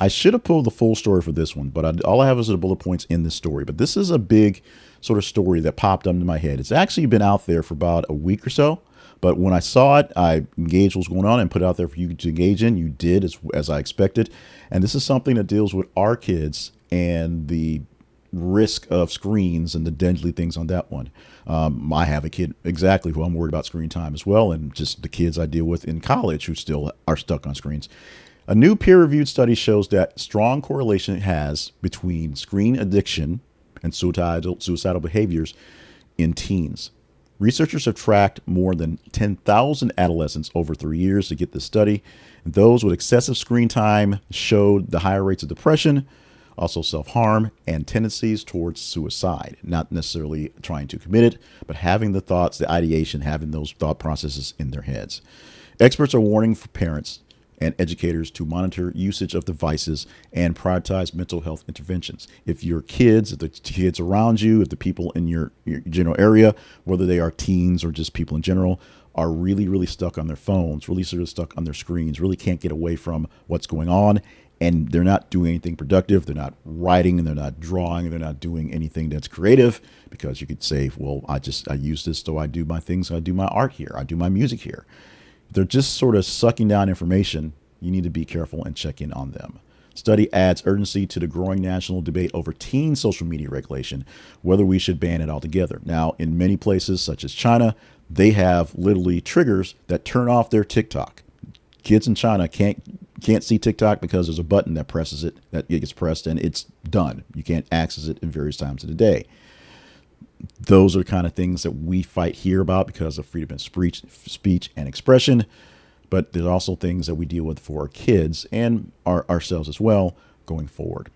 I should have pulled the full story for this one, but all I have is the bullet points in this story. But this is a big sort of story that popped up into my head. It's actually been out there for about a week or so. But when I saw it, I engaged what's going on and put it out there for you to engage in. You did as I expected. And this is something that deals with our kids and the risk of screens and the deadly things on that one. I have a kid exactly who I'm worried about screen time as well, and just the kids I deal with in college who still are stuck on screens. A new peer-reviewed study shows that strong correlation it has between screen addiction and suicidal behaviors in teens. Researchers have tracked more than 10,000 adolescents over 3 years to get this study. And those with excessive screen time showed the higher rates of depression, also self-harm, and tendencies towards suicide. Not necessarily trying to commit it, but having the thoughts, the ideation, having those thought processes in their heads. Experts are warning for parents and educators to monitor usage of devices and prioritize mental health interventions. If your kids, if the kids around you, if the people in your general area, whether they are teens or just people in general, are really, really stuck on their phones, really sort of stuck on their screens, really can't get away from what's going on, and they're not doing anything productive, they're not writing, and they're not drawing, and they're not doing anything that's creative, because you could say, well, I use this so I do my things, I do my art here, I do my music here. They're just sort of sucking down information. You need to be careful and check in on them. Study adds urgency to the growing national debate over teen social media regulation, whether we should ban it altogether. Now, in many places, such as China, they have literally triggers that turn off their TikTok. Kids in China can't see TikTok because there's a button that presses it, that it gets pressed, and it's done. You can't access it in various times of the day. Those are the kind of things that we fight here about because of freedom of speech and expression. But there's also things that we deal with for our kids and ourselves as well going forward.